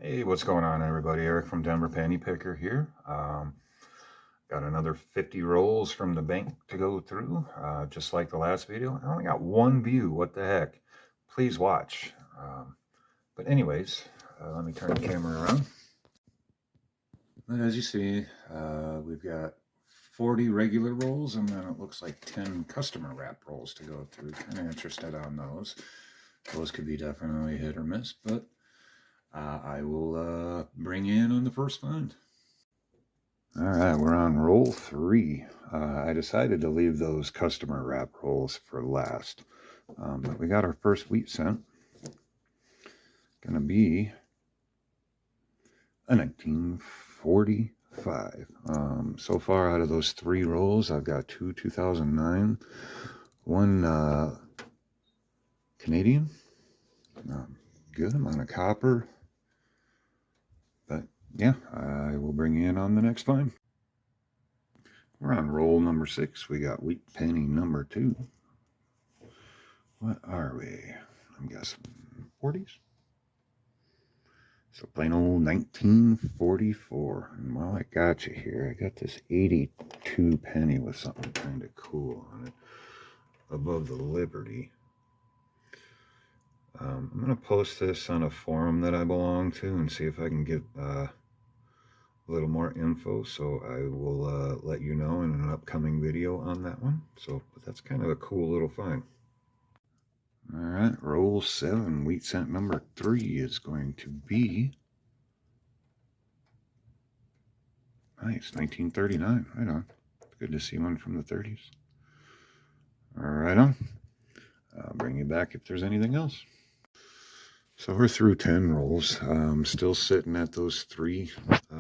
Hey, what's going on, everybody? Eric from Denver Penny Picker here. Got another 50 rolls from the bank to go through, just like the last video. I only got one view. What the heck? Please watch. But anyways, let me turn the camera around. And as you see, we've got 40 regular rolls, and then it looks like 10 customer wrap rolls to go through. Kind of interested on those. Those could be definitely hit or miss, but I will bring you in on the first find. All right, we're on roll 3. I decided to leave those customer wrap rolls for last, but we got our first wheat cent. Gonna be a 1945. So far out of those 3 rolls, I've got 2009, one Canadian, good amount of copper, but yeah, I will bring you in on the next find. We're on roll number 6. We got wheat penny number 2. What are we? I'm guessing 40s. So plain old 1944. And while I got you here, I got this 82 penny with something kind of cool on it above the Liberty. I'm going to post this on a forum that I belong to and see if I can get a little more info. So I will let you know in an upcoming video on that one. But that's kind of a cool little find. All right, roll 7, wheat cent number 3 is going to be nice, 1939. Right on. Good to see one from the 30s. All right on. I'll bring you back if there's anything else. So we're through 10 rolls. Still sitting at those 3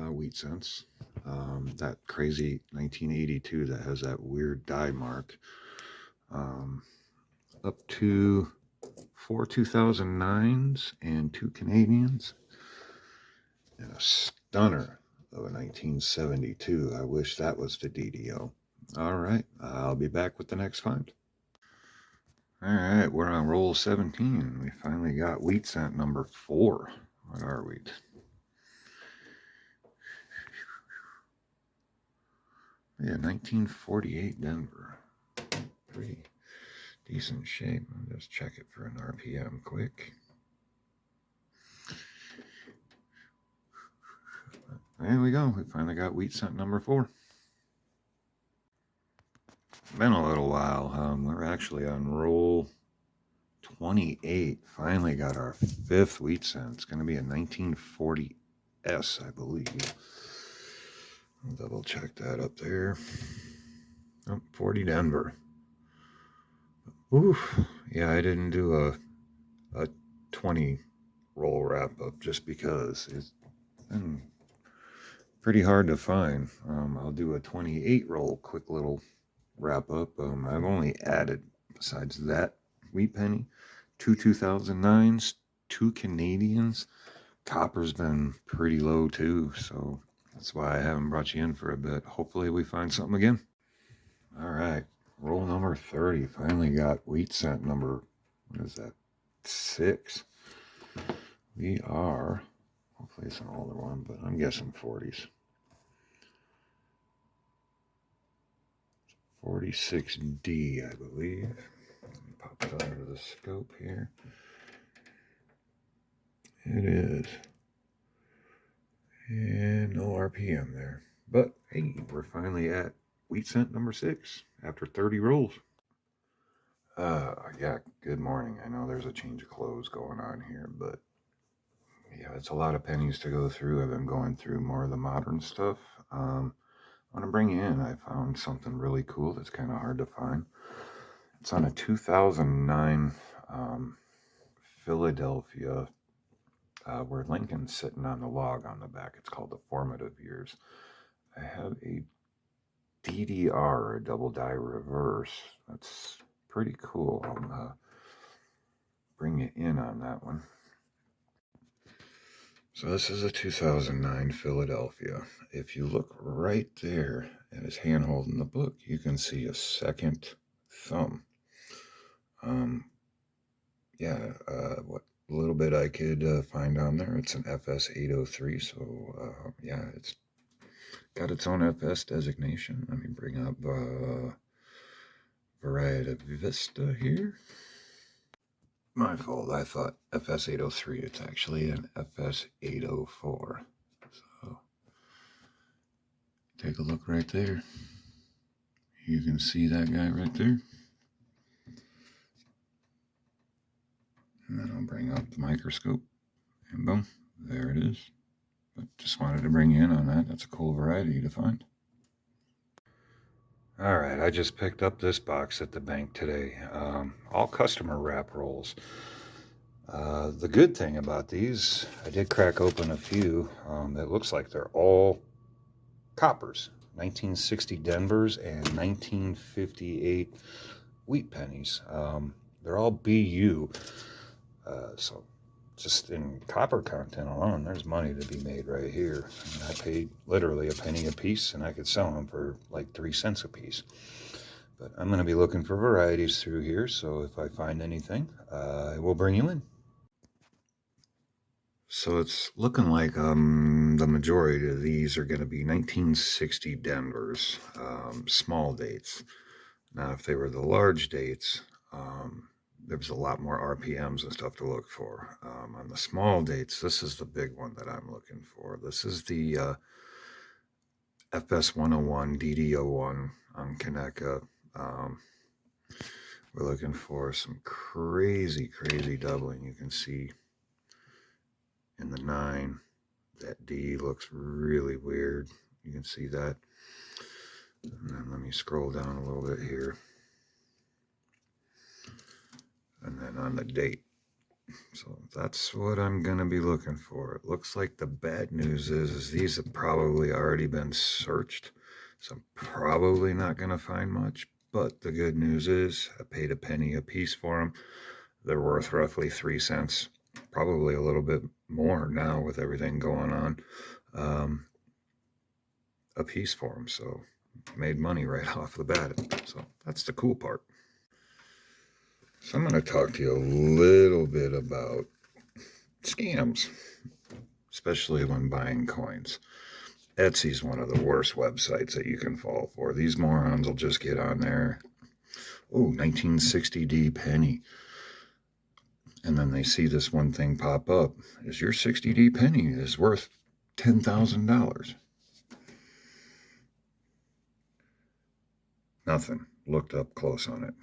wheat cents. That crazy 1982 that has that weird die mark. Up to 4 2009s and 2 Canadians. And a stunner of a 1972. I wish that was the DDO. All right, I'll be back with the next find. All right, we're on roll 17. We finally got wheat cent number 4. What are we? Yeah, 1948 Denver. Pretty decent shape. I'll just check it for an RPM quick. There we go. We finally got wheat cent number 4. Been a little while. We're actually on roll 28. Finally got our 5th wheat cent. It's going to be a 1940S, I believe. I'll double check that up there. Oh, 40 Denver. Oof. Yeah, I didn't do a 20 roll wrap up just because it's been pretty hard to find. I'll do a 28 roll quick little wrap up. I've only added, besides that wheat penny, 2 2009s, 2 Canadians. Copper's been pretty low too, so that's why I haven't brought you in for a bit. Hopefully we find something again. All right, roll number 30. Finally got wheat cent number, what is that, 6. We are, hopefully it's an older one, but I'm guessing 40s. 46D, I believe. Let me pop it under the scope here. It is. And no RPM there. But hey, we're finally at wheat cent number 6 after 30 rolls. Yeah, good morning. I know there's a change of clothes going on here, but yeah, it's a lot of pennies to go through. I've been going through more of the modern stuff. I want to bring you in. I found something really cool that's kind of hard to find. It's on a 2009 Philadelphia, where Lincoln's sitting on the log on the back. It's called the Formative Years. I have a DDR, a double die reverse. That's pretty cool. I'll bring you in on that one. So this is a 2009 Philadelphia. If you look right there at his hand holding the book, you can see a second thumb. Yeah, what, A little bit I could find on there. It's an FS803, so yeah, it's got its own FS designation. Let me bring up Variety Vista here. My fault. I thought FS803. It's actually an FS804. So take a look right there. You can see that guy right there. And then I'll bring up the microscope. And boom, there it is. But just wanted to bring you in on that. That's a cool variety to find. All right, I just picked up this box at the bank today. All customer wrap rolls. The good thing about these, I did crack open a few. It looks like they're all coppers. 1960 Denvers and 1958 wheat pennies. They're all BU. So just in copper content alone, there's money to be made right here. I mean, I paid literally a penny a piece, and I could sell them for like 3 cents a piece. But I'm going to be looking for varieties through here, so if I find anything, I will bring you in. So it's looking like the majority of these are going to be 1960 Denvers, small dates. Now, if they were the large dates, there was a lot more RPMs and stuff to look for. On the small dates, this is the big one that I'm looking for. This is the FS101 DD01 on Kaneka. We're looking for some crazy doubling. You can see in the 9, that D looks really weird. You can see that. And then let me scroll down a little bit here. And then on the date. So that's what I'm going to be looking for. It looks like the bad news is these have probably already been searched. So I'm probably not going to find much. But the good news is I paid a penny a piece for them. They're worth roughly 3 cents. Probably a little bit more now with everything going on. A piece for them. So made money right off the bat. So that's the cool part. So I'm going to talk to you a little bit about scams, especially when buying coins. Etsy's one of the worst websites that you can fall for. These morons will just get on there. Oh, 1960D penny. And then they see this one thing pop up. Is your 60D penny is worth $10,000? Nothing. Looked up close on it.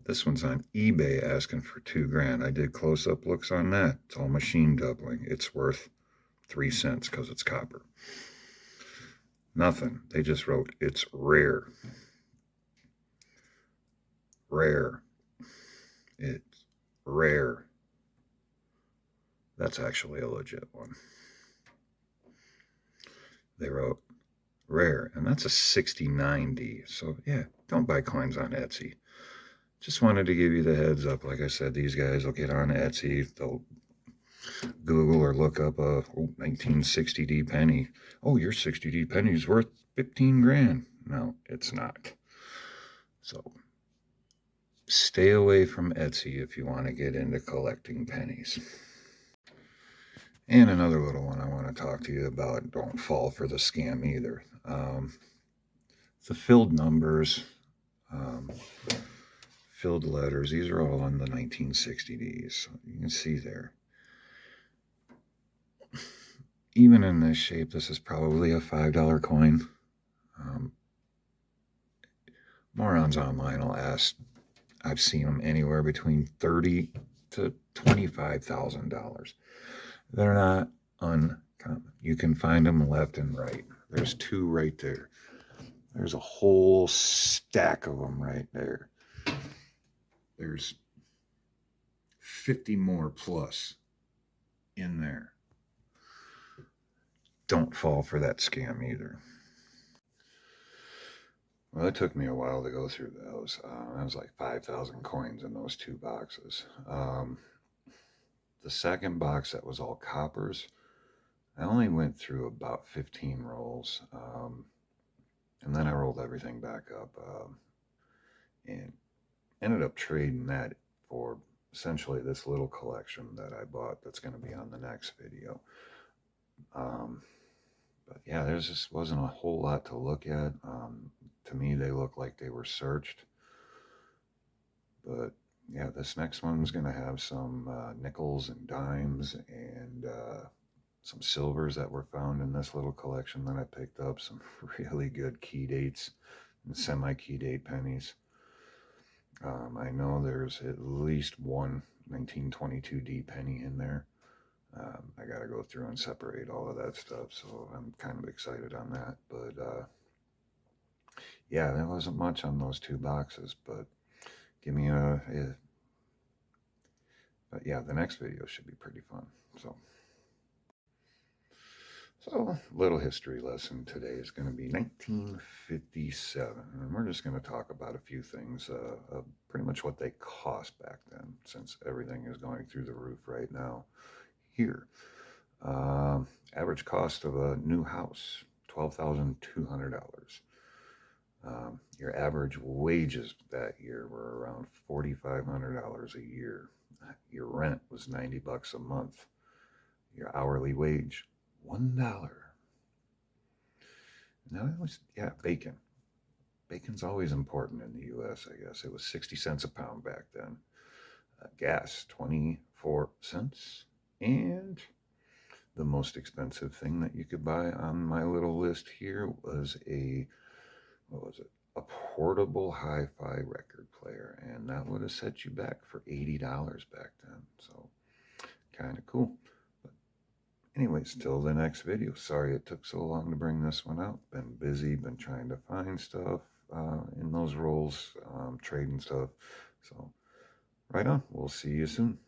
This one's on eBay asking for $2,000. I did close-up looks on that. It's all machine doubling. It's worth 3 cents because it's copper. Nothing. They just wrote, it's rare. Rare. It's rare. That's actually a legit one. They wrote rare, and that's a 69D. So, yeah, don't buy coins on Etsy. Just wanted to give you the heads up. Like I said, these guys will get on Etsy. They'll Google or look up a 1960D penny. Oh, your 60D penny is worth $15,000. No, it's not. So stay away from Etsy if you want to get into collecting pennies. And another little one I want to talk to you about. Don't fall for the scam either. The filled numbers, filled letters, these are all on the 1960Ds. So you can see there. Even in this shape, this is probably a $5 coin. Morons online will ask. I've seen them anywhere between $30,000 to $25,000. They're not uncommon. You can find them left and right. There's 2 right there. There's a whole stack of them right there. There's 50 more plus in there. Don't fall for that scam either. Well, it took me a while to go through those. That was like 5,000 coins in those 2 boxes. The second box that was all coppers, I only went through about 15 rolls. And then I rolled everything back up and ended up trading that for essentially this little collection that I bought that's going to be on the next video. But yeah, there just wasn't a whole lot to look at. To me, they look like they were searched. But yeah, this next one's going to have some nickels and dimes and some silvers that were found in this little collection that I picked up. Some really good key dates and semi-key date pennies. I know there's at least one 1922D penny in there. I got to go through and separate all of that stuff, so I'm kind of excited on that. But yeah, there wasn't much on those two boxes, but give me but yeah, the next video should be pretty fun. So little history lesson today is going to be 1957, and we're just going to talk about a few things, pretty much what they cost back then, since everything is going through the roof right now here. Average cost of a new house, $12,200. Your average wages that year were around $4,500 a year. Your rent was $90 a month. Your hourly wage, $1. Now it was, yeah, bacon. Bacon's always important in the U.S., I guess. It was 60 cents a pound back then. Gas, 24 cents. And the most expensive thing that you could buy on my little list here was a portable hi-fi record player, and that would have set you back for $80 back then. So kind of cool. But anyways, till the next video. Sorry it took so long to bring this one out. Been busy, been trying to find stuff in those rolls, trading stuff. So right on. We'll see you soon.